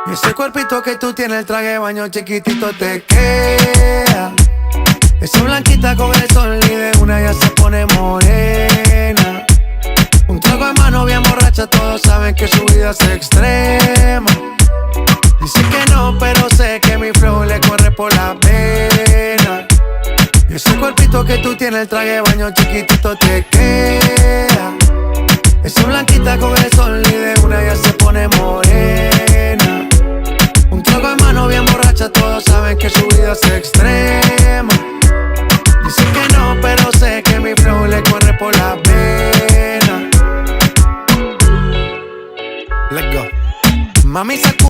Y ese cuerpito que tú tienes, el traje de baño chiquitito te queda. Esa blanquita con el sol y de una ya se pone morena. Un trago de mano bien borracha, todos saben que su vida es extrema. Dice que no, pero sé que mi flow le corre por la vena. Y ese cuerpito que tú tienes, el traje de baño chiquitito te queda. Esa blanquita con el sol y de una ya se pone morena. Un trago de mano bien borracha, todos saben que su vida es extrema. Dice que no, pero sé que mi flow le corre por la vena. Let's go. Mami,